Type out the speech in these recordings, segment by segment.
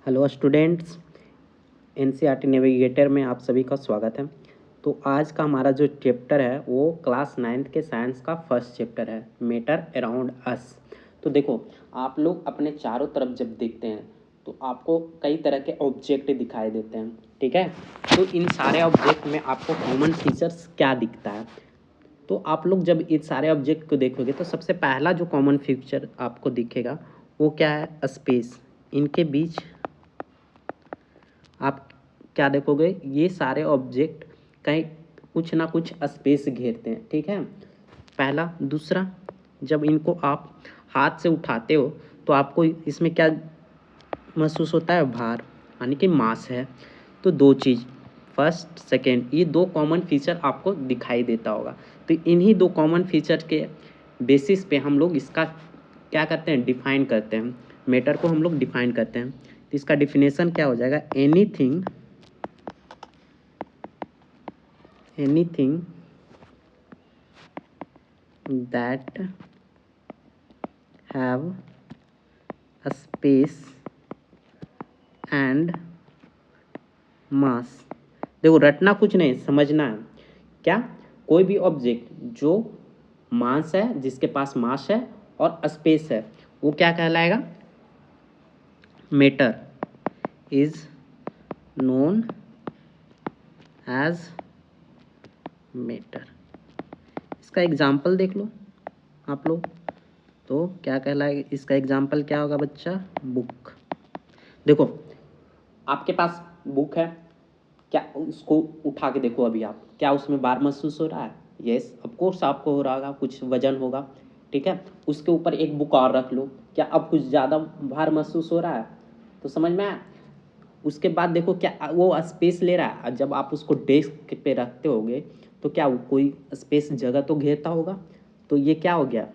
Hello students, NCERT navigator में आप सभी का स्वागत है। तो आज का हमारा जो चैप्टर है वो क्लास 9th के साइंस का फर्स्ट चैप्टर है, मैटर अराउंड अस। तो देखो, आप लोग अपने चारों तरफ जब देखते हैं तो आपको कई तरह के ऑब्जेक्ट दिखाई देते हैं, ठीक है। तो इन सारे ऑब्जेक्ट में आपको कॉमन फीचर्स क्या दिखता है? तो आप लोग जब इन सारे ऑब्जेक्ट को देखोगे तो सबसे पहला जो कॉमन फीचर आपको दिखेगा वो क्या है? स्पेस। इनके बीच आप क्या देखोगे? ये सारे ऑब्जेक्ट कहीं कुछ ना कुछ स्पेस घेरते हैं, ठीक है। पहला। दूसरा, जब इनको आप हाथ से उठाते हो तो आपको इसमें क्या महसूस होता है? भार, यानी कि मास है। तो दो चीज़, फर्स्ट सेकंड, ये दो कॉमन फीचर आपको दिखाई देता होगा। तो इन्हीं दो कॉमन फीचर के बेसिस पे हम लोग इसका क्या करते हैं? डिफाइन करते हैं। मैटर को हम लोग डिफाइन करते हैं। तो इसका डिफिनेशन क्या हो जाएगा? Anything that have a space and mass। देखो, रटना कुछ नहीं, समझना है। क्या? कोई भी ऑब्जेक्ट जो मास है, जिसके पास मास है और स्पेस है, वो क्या कहलाएगा? Matter is known as matter. इसका एग्जाम्पल देख लो आप लोग, तो क्या कहलाएगा? इसका एग्जाम्पल क्या होगा बच्चा? बुक। देखो, आपके पास बुक है, क्या उसको उठा के देखो अभी आप, क्या उसमें भार महसूस हो रहा है? यस, ऑफ कोर्स आपको हो रहा होगा, कुछ वजन होगा, ठीक है। उसके ऊपर एक बुक और रख लो, क्या अब कुछ ज़्यादा भार महसूस हो रहा है? तो समझ में आया। उसके बाद देखो, क्या वो स्पेस ले रहा है? जब आप उसको डेस्क पे रखते होगे तो क्या वो कोई स्पेस जगह तो घेरता होगा। तो ये क्या हो गया?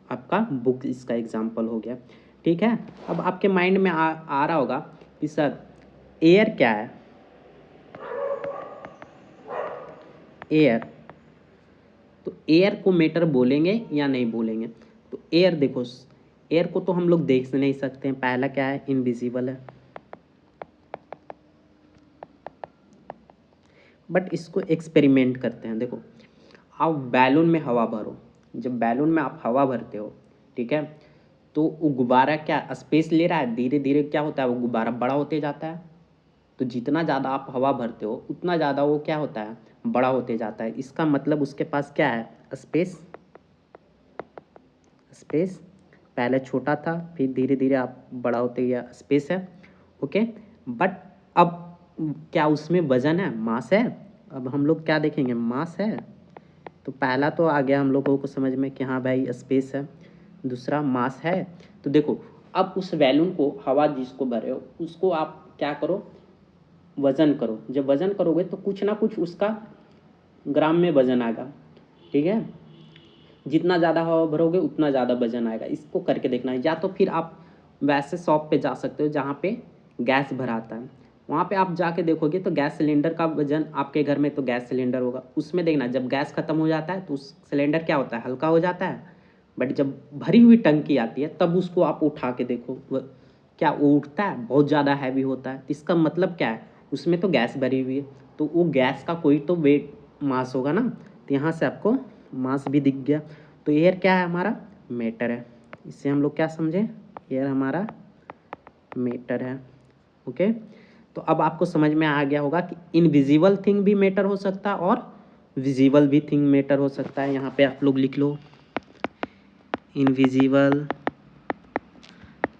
आपका बुक इसका एग्जाम्पल हो गया, ठीक है। अब आपके माइंड में आ रहा होगा कि सर एयर क्या है? एयर, तो एयर को मैटर बोलेंगे या नहीं बोलेंगे? तो एयर देखो, एयर को तो हम लोग देख नहीं सकते हैं। पहला क्या है? इनविजिबल है। बट इसको एक्सपेरिमेंट करते हैं। देखो, आप बैलून में हवा भरो। जब बैलून में आप हवा भरते हो, ठीक है, तो वो गुब्बारा क्या स्पेस ले रहा है? धीरे धीरे क्या होता है? वो गुब्बारा बड़ा होते जाता है। तो जितना ज़्यादा आप हवा भरते हो उतना ज़्यादा वो क्या होता है? बड़ा होते जाता है। इसका मतलब उसके पास क्या है? स्पेस। स्पेस, पहले छोटा था, फिर धीरे धीरे आप बड़ा होते गया, स्पेस है, ओके। बट अब क्या उसमें वजन है? मास है। अब हम लोग क्या देखेंगे? मास है। तो पहला तो आ गया हम लोगों को समझ में कि हाँ भाई स्पेस है। दूसरा मास है। तो देखो, अब उस बैलून को, हवा जिसको भरे हो उसको आप क्या करो? वजन करो। जब वजन करोगे तो कुछ ना कुछ उसका ग्राम में वजन आएगा, ठीक है। जितना ज़्यादा हवा भरोगे उतना ज़्यादा वजन आएगा। इसको करके देखना है। या तो फिर आप वैसे शॉप पे जा सकते हो जहाँ पे गैस भराता है, वहाँ पे आप जाके देखोगे तो गैस सिलेंडर का वजन, आपके घर में तो गैस सिलेंडर होगा, उसमें देखना जब गैस खत्म हो जाता है तो उस सिलेंडर क्या होता है? हल्का हो जाता है। बट जब भरी हुई टंकी आती है तब उसको आप उठा के देखो, क्या वो उठता है? बहुत ज़्यादा हैवी होता है। तो इसका मतलब क्या है? उसमें तो गैस भरी हुई है, तो वो गैस का कोई तो वेट, मास होगा ना। तो यहाँ से आपको मास भी दिख गया। तो एयर क्या है? हमारा मैटर है। इससे हम लोग क्या समझे? एयर हमारा मैटर है, ओके। तो अब आपको समझ में आ गया होगा कि इनविजिबल थिंग भी मैटर हो सकता है और विजिबल भी थिंग मैटर हो सकता है। यहाँ पे आप लोग लिख लो, इनविजिबल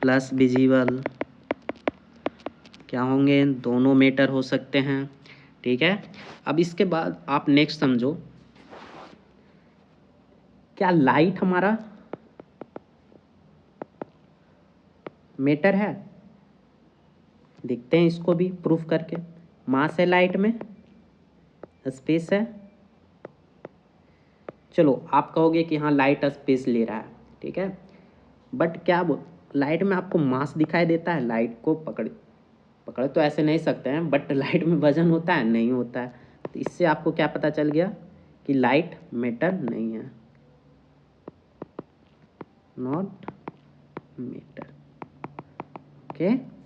प्लस विजिबल क्या होंगे? दोनों मैटर हो सकते हैं, ठीक है। अब इसके बाद आप नेक्स्ट समझो, क्या लाइट हमारा मैटर है? देखते हैं इसको भी प्रूफ करके। मास है लाइट में, स्पेस है। चलो आप कहोगे कि हाँ लाइट स्पेस ले रहा है, ठीक है। बट क्या वो लाइट में आपको मास दिखाई देता है? लाइट को पकड़ पकड़ तो ऐसे नहीं सकते हैं, बट लाइट में वजन होता है? नहीं होता है। तो इससे आपको क्या पता चल गया कि लाइट मैटर नहीं है, नॉट मैटर, ओके।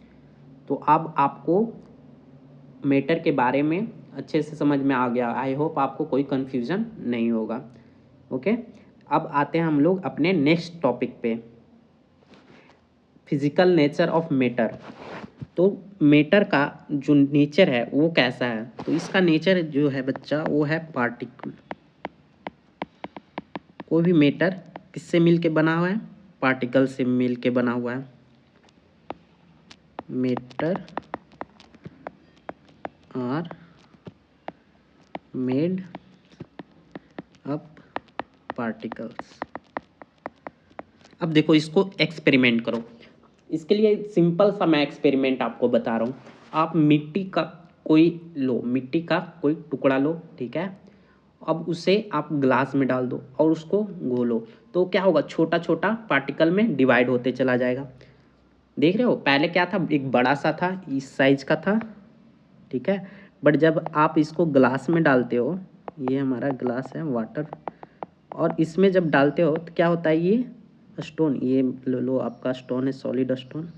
तो अब आपको मैटर के बारे में अच्छे से समझ में आ गया। आई होप आपको कोई कन्फ्यूज़न नहीं होगा। ओके, अब आते हैं हम लोग अपने नेक्स्ट टॉपिक पे, फिजिकल नेचर ऑफ मैटर। तो मैटर का जो नेचर है वो कैसा है? तो इसका नेचर जो है बच्चा वो है पार्टिकल। कोई भी मैटर किससे मिल के बना हुआ है? पार्टिकल से मिल के बना हुआ है। Matter are made up particles. अब देखो इसको एक्सपेरिमेंट करो। इसके लिए सिंपल सा मैं एक्सपेरिमेंट आपको बता रहा हूँ। आप मिट्टी का कोई लो, मिट्टी का कोई टुकड़ा लो, ठीक है। अब उसे आप ग्लास में डाल दो और उसको घोलो, तो क्या होगा? छोटा छोटा पार्टिकल में डिवाइड होते चला जाएगा। देख रहे हो, पहले क्या था? एक बड़ा सा था, इस साइज का था, ठीक है। बट जब आप इसको ग्लास में डालते हो, ये हमारा ग्लास है वाटर, और इसमें जब डालते हो तो क्या होता है? ये स्टोन, ये लो आपका स्टोन है, सॉलिड स्टोन,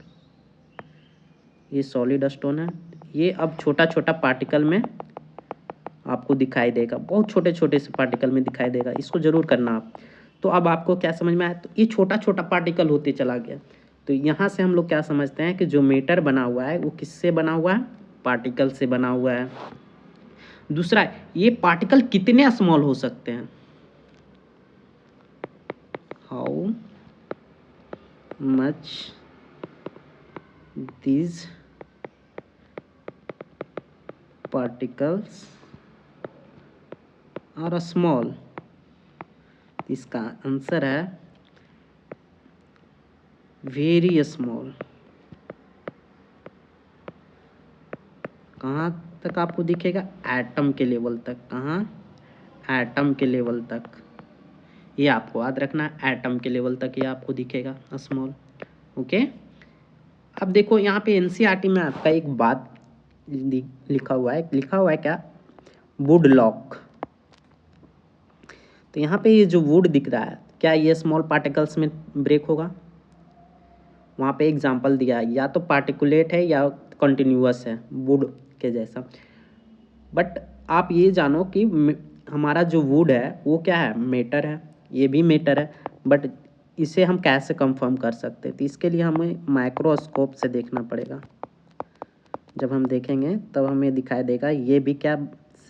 ये सॉलिड स्टोन है। ये अब छोटा छोटा पार्टिकल में आपको दिखाई देगा, बहुत छोटे छोटे से पार्टिकल में दिखाई देगा। इसको जरूर करना आप। तो अब आपको क्या समझ में आया? तो ये छोटा छोटा पार्टिकल होते चला गया। तो यहाँ से हम लोग क्या समझते हैं कि जो मैटर बना हुआ है वो किससे बना हुआ है? पार्टिकल से बना हुआ है। दूसरा, ये पार्टिकल कितने स्मॉल हो सकते हैं? How much these particles are small? इसका आंसर है वेरी स्मॉल। कहाँ तक आपको दिखेगा? एटम के लेवल तक। कहाँ? एटम के लेवल तक। ये आपको याद रखना है, एटम के लेवल तक ये आपको दिखेगा स्मॉल। ओके, अब देखो यहाँ पे एनसीईआरटी में आपका एक बात लिखा हुआ है क्या? Would lock. तो यहाँ पे ये जो वुड दिख रहा है, क्या ये स्मॉल पार्टिकल्स में ब्रेक होगा? वहाँ पे एग्जांपल दिया है, या तो पार्टिकुलेट है या कंटिन्यूअस है, वुड के जैसा। बट आप ये जानो कि हमारा जो वुड है वो क्या है? मैटर है। ये भी मैटर है, बट इसे हम कैसे कंफर्म कर सकते हैं? तो इसके लिए हमें माइक्रोस्कोप से देखना पड़ेगा। जब हम देखेंगे तब हमें दिखाई देगा ये भी क्या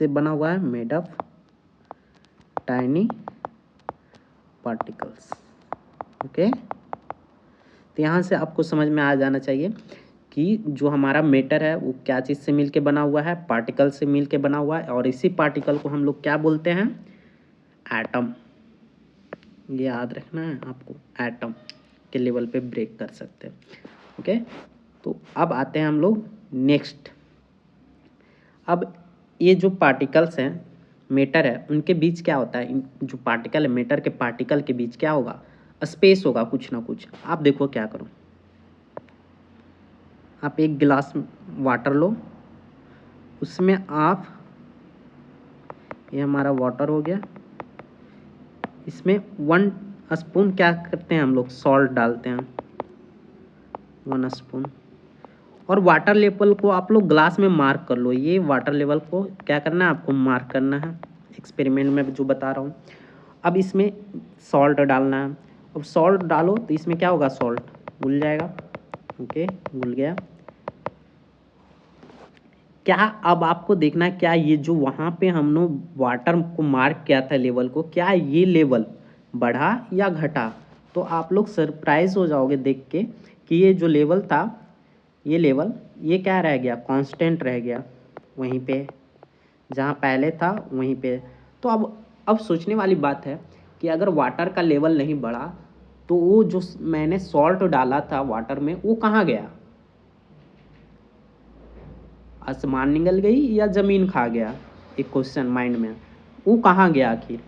से बना हुआ है? Made of tiny particles. Okay, तो यहाँ से आपको समझ में आ जाना चाहिए कि जो हमारा मैटर है वो क्या चीज़ से मिलके बना हुआ है? पार्टिकल से मिलके बना हुआ है। और इसी पार्टिकल को हम लोग क्या बोलते हैं? एटम। ये याद रखना है आपको, एटम के लेवल पे ब्रेक कर सकते हैं। ओके, तो अब आते हैं हम लोग नेक्स्ट। अब ये जो पार्टिकल्स हैं, मैटर है, उनके बीच क्या होता है? जो पार्टिकल है, मैटर के पार्टिकल के बीच क्या होगा? स्पेस होगा कुछ ना कुछ। आप देखो क्या करो, आप एक गिलास वाटर लो, उसमें आप, ये हमारा वाटर हो गया, इसमें 1 स्पून क्या करते हैं हम लोग? सॉल्ट डालते हैं, 1 स्पून। और वाटर लेवल को आप लोग ग्लास में मार्क कर लो। ये वाटर लेवल को क्या करना है? आपको मार्क करना है, एक्सपेरिमेंट में जो बता रहा हूँ। अब इसमें सॉल्ट डालना है। अब सॉल्ट डालो तो इसमें क्या होगा? सॉल्ट घुल जाएगा। ओके, घुल गया। क्या अब आपको देखना है, क्या ये जो वहाँ पे हम लोग वाटर को मार्क किया था लेवल को, क्या ये लेवल बढ़ा या घटा? तो आप लोग सरप्राइज हो जाओगे देख के कि ये जो लेवल था, ये लेवल, ये क्या रह गया? कांस्टेंट रह गया, वहीं पे जहाँ पहले था वहीं पे। तो अब सोचने वाली बात है कि अगर वाटर का लेवल नहीं बढ़ा तो वो जो मैंने सॉल्ट डाला था वाटर में वो कहाँ गया? आसमान निकल गई या ज़मीन खा गया? एक क्वेश्चन माइंड में, वो कहाँ गया आखिर?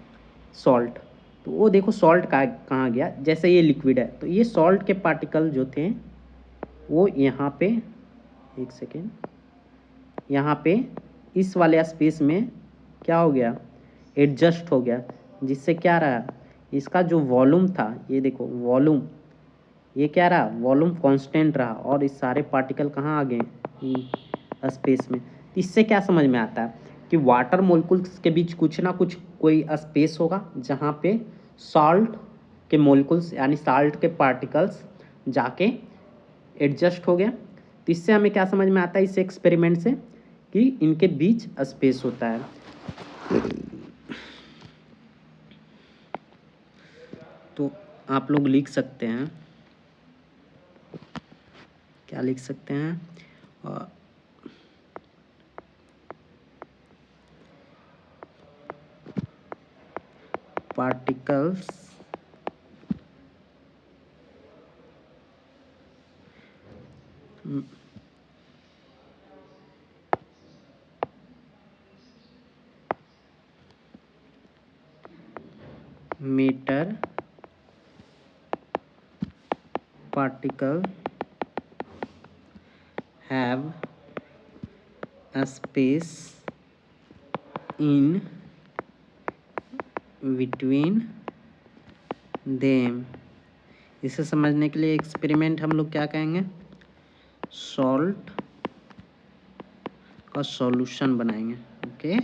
सॉल्ट। तो वो देखो सॉल्ट का कहाँ गया? जैसे ये लिक्विड है तो ये सॉल्ट के पार्टिकल जो थे वो यहाँ पे, एक सेकेंड, यहाँ पे इस वाले स्पेस में क्या हो गया? एडजस्ट हो गया, जिससे क्या रहा? इसका जो वॉल्यूम था, ये देखो वॉल्यूम, ये क्या रहा, वॉल्यूम कांस्टेंट रहा और इस सारे पार्टिकल कहाँ आ गए, स्पेस में। तो इससे क्या समझ में आता है कि वाटर मोलिकुल्स के बीच कुछ ना कुछ कोई स्पेस होगा जहाँ पे सॉल्ट के मोलिकुल्स यानी साल्ट के पार्टिकल्स जाके एडजस्ट हो गया। तो इससे हमें क्या समझ में आता है इस एक्सपेरिमेंट से कि इनके बीच स्पेस होता है। तो आप लोग लिख सकते हैं, क्या लिख सकते हैं, particles matter particle have a space in between them। इसे समझने के लिए एक्सपेरिमेंट हम लोग क्या कहेंगे, सॉल्ट का सॉल्यूशन बनाएंगे। ओके,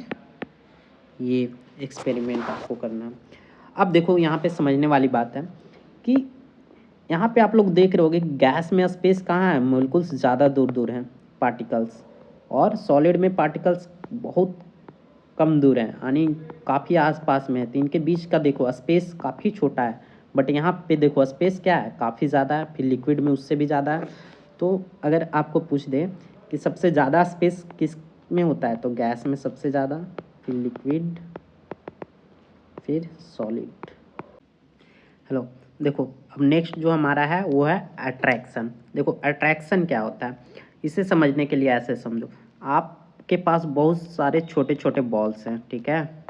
ये एक्सपेरिमेंट आपको करना है। अब देखो यहाँ पे समझने वाली बात है कि यहाँ पे आप लोग देख रहे होगे गैस में स्पेस कहाँ है, मोलिकुल्स ज़्यादा दूर दूर हैं पार्टिकल्स, और सॉलिड में पार्टिकल्स बहुत कम दूर हैं यानी काफ़ी आसपास में है। तो इनके बीच का देखो स्पेस काफ़ी छोटा है, बट यहाँ पे देखो स्पेस क्या है, काफ़ी ज़्यादा है, फिर लिक्विड में उससे भी ज़्यादा है। तो अगर आपको पूछ दे कि सबसे ज़्यादा स्पेस किस में होता है, तो गैस में सबसे ज़्यादा, फिर लिक्विड, फिर सॉलिड। हेलो, देखो अब नेक्स्ट जो हमारा है वो है अट्रैक्शन। देखो अट्रैक्शन क्या होता है, इसे समझने के लिए ऐसे समझो, आपके पास बहुत सारे छोटे छोटे बॉल्स हैं, ठीक है,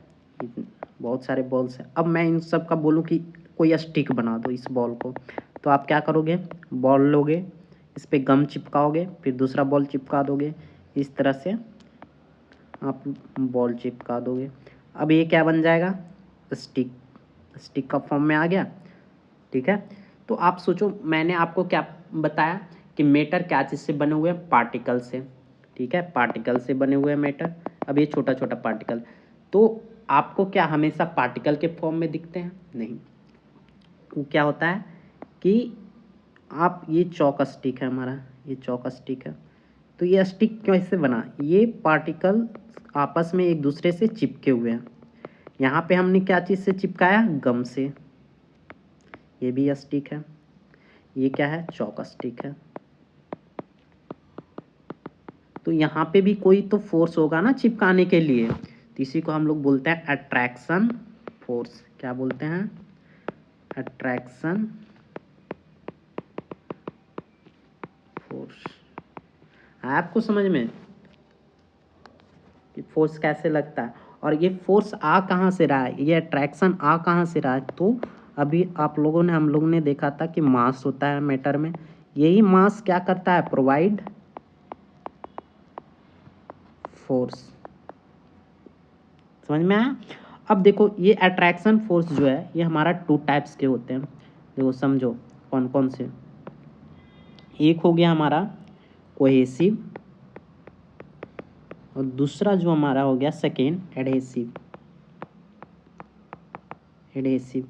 बहुत सारे बॉल्स हैं। अब मैं इन सब का बोलूँ कि कोई स्टिक बना दो इस बॉल को, तो आप क्या करोगे, बॉल लोगे, इस पर गम चिपकाओगे, फिर दूसरा बॉल चिपका दोगे, इस तरह से आप बॉल चिपका दोगे। अब ये क्या बन जाएगा, स्टिक, स्टिक का फॉर्म में आ गया, ठीक है। तो आप सोचो मैंने आपको क्या बताया कि मैटर क्या चीज़ से बने हुए हैं, पार्टिकल से, ठीक है, पार्टिकल से बने हुए हैं मैटर। अब ये छोटा छोटा पार्टिकल, तो आपको क्या हमेशा पार्टिकल के फॉर्म में दिखते हैं, नहीं, वो क्या होता है कि आप, ये चौक स्टिक है हमारा, ये चौक स्टिक है, तो ये स्टिक कैसे बना, ये पार्टिकल आपस में एक दूसरे से चिपके हुए हैं। यहाँ पे हमने क्या चीज़ से चिपकाया, गम से, ये भी स्टिक है, ये क्या है, चौक स्टिक है। तो यहाँ पे भी कोई तो फोर्स होगा ना चिपकाने के लिए, तो इसी को हम लोग बोलते हैं अट्रैक्शन फोर्स। क्या बोलते हैं, अट्रैक्शन फोर्स। आपको समझ में कि फोर्स कैसे लगता है, और ये फोर्स आ कहाँ से रहा है, ये अट्रैक्शन आ कहाँ से रहा है। तो अभी आप लोगों ने, हम लोगों ने देखा था कि मास होता है मैटर में, यही मास क्या करता है, प्रोवाइड फोर्स। समझ में आया। अब देखो ये अट्रैक्शन फोर्स जो है ये हमारा टू टाइप्स के होते हैं, देखो समझो कौन कौन से। एक हो गया हमारा कोहेसिव, और दूसरा जो हमारा हो गया सेकेंड एडहेसिव। एडहेसिव,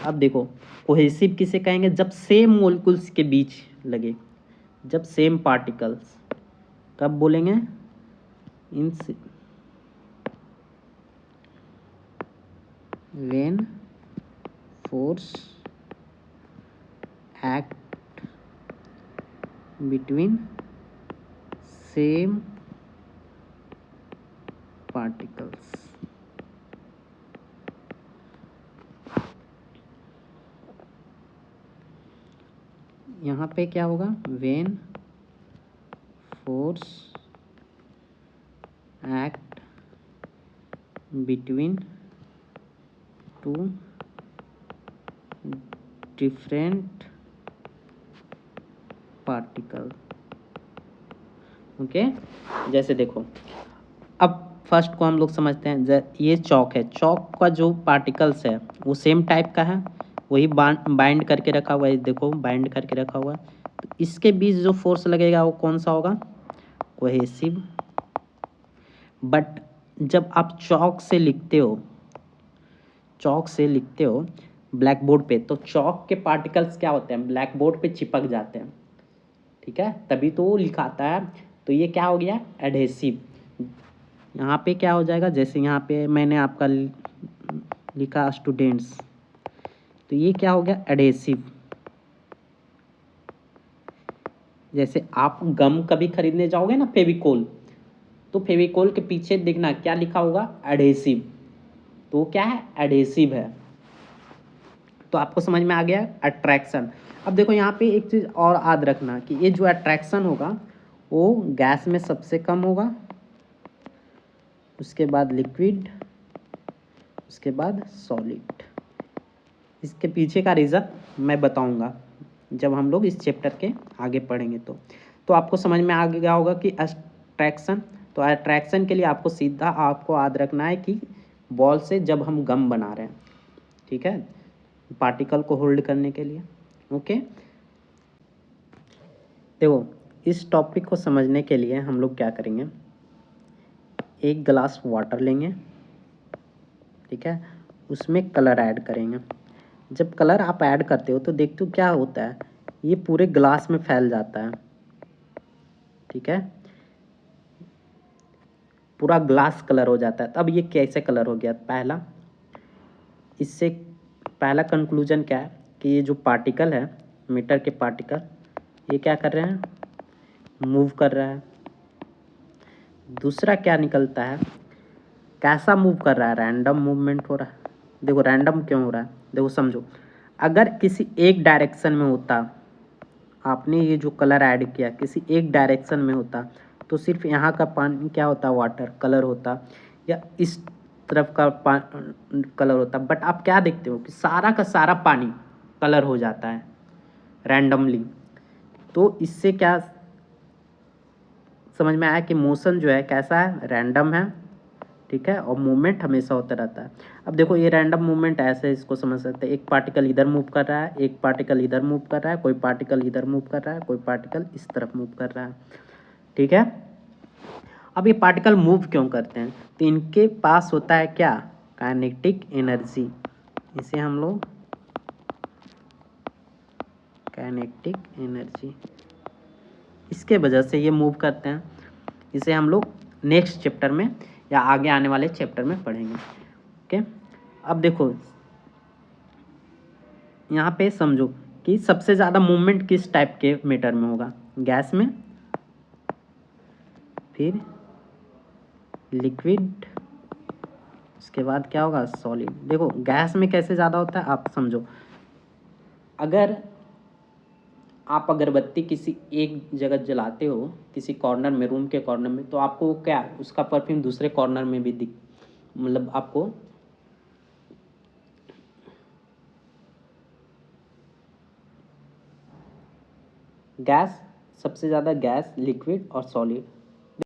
अब देखो कोहेसिव किसे कहेंगे, जब सेम मोलिकुल्स के बीच लगे, जब सेम पार्टिकल्स, कब बोलेंगे, इन when force act between same particles। यहाँ पे क्या होगा, when force act between two different particle। Okay, जैसे देखो अब फर्स्ट को हम लोग समझते हैं, ये चौक है, चौक का जो पार्टिकल्स है वो सेम टाइप का है, वही बाइंड करके रखा हुआ है, देखो बाइंड करके रखा हुआ है। तो इसके बीच जो फोर्स लगेगा वो कौन सा होगा, कोहेसिव। बट जब आप चौक से लिखते हो, चौक से लिखते हो ब्लैक बोर्ड पे, तो चौक के पार्टिकल्स क्या होते हैं, ब्लैक बोर्ड पे चिपक जाते हैं, ठीक है, तभी तो वो लिखाता है। तो ये क्या हो गया, एडहेसिव। यहाँ पे क्या हो जाएगा, जैसे यहाँ पे मैंने आपका लिखा स्टूडेंट्स, तो ये क्या हो गया, एडहेसिव। जैसे आप गम कभी खरीदने जाओगे ना, फेविकोल, तो फेविकोल के पीछे देखना क्या लिखा होगा, एडहेसिव, तो क्या है, एडहेसिव है। तो आपको समझ में आ गया अट्रैक्शन। अब देखो यहाँ पे एक चीज़ और याद रखना कि ये जो अट्रैक्शन होगा वो गैस में सबसे कम होगा, उसके बाद लिक्विड, उसके बाद सॉलिड। इसके पीछे का रीज़न मैं बताऊंगा जब हम लोग इस चैप्टर के आगे पढ़ेंगे। तो आपको समझ में आ गया होगा कि अट्रैक्शन, तो अट्रैक्शन के लिए आपको सीधा आपको याद रखना है कि बॉल से जब हम गम बना रहे हैं, ठीक है, पार्टिकल को होल्ड करने के लिए। ओके, देखो इस टॉपिक को समझने के लिए हम लोग क्या करेंगे, एक गिलास वाटर लेंगे, ठीक है, उसमें कलर ऐड करेंगे। जब कलर आप ऐड करते हो तो देखते हो क्या होता है, ये पूरे गिलास में फैल जाता है, ठीक है, पूरा ग्लास कलर हो जाता है। तब ये कैसे कलर हो गया, पहला इससे पहला कंक्लूजन क्या है कि ये जो पार्टिकल है, मीटर के पार्टिकल, ये क्या कर रहे हैं, मूव कर रहा है। दूसरा क्या निकलता है, कैसा मूव कर रहा है, रैंडम मूवमेंट हो रहा है। देखो रैंडम क्यों हो रहा है, देखो समझो, अगर किसी एक डायरेक्शन में होता, आपने ये जो कलर ऐड किया किसी एक डायरेक्शन में होता, तो सिर्फ यहाँ का पानी क्या होता, वाटर कलर होता, या इस तरफ का कलर होता। बट आप क्या देखते हो कि सारा का सारा पानी कलर हो जाता है रैंडमली। तो इससे क्या समझ में आया कि मोशन जो है कैसा है, रैंडम है, ठीक है, और मूवमेंट हमेशा होता रहता है। अब देखो ये रैंडम मूवमेंट ऐसे इसको समझ सकते हैं, एक पार्टिकल इधर मूव कर रहा है, एक पार्टिकल इधर मूव कर रहा है, कोई पार्टिकल इधर मूव कर रहा है, कोई पार्टिकल इस तरफ मूव कर रहा है, ठीक है। अब ये पार्टिकल मूव क्यों करते हैं, तो इनके पास होता है क्या, काइनेटिक एनर्जी, इसे हम लोग काइनेटिक एनर्जी, इसके वजह से ये मूव करते हैं। इसे हम लोग नेक्स्ट चैप्टर में या आगे आने वाले चैप्टर में पढ़ेंगे। ओके, अब देखो यहाँ पे समझो कि सबसे ज़्यादा मूवमेंट किस टाइप के मीटर में होगा, गैस में, फिर लिक्विड, उसके बाद क्या होगा, सॉलिड। देखो गैस में कैसे ज़्यादा होता है आप समझो, अगर आप अगरबत्ती किसी एक जगह जलाते हो, किसी कॉर्नर में, रूम के कॉर्नर में, तो आपको क्या उसका परफ्यूम दूसरे कॉर्नर में भी दिख, मतलब आपको गैस, सबसे ज़्यादा गैस, लिक्विड और सॉलिड,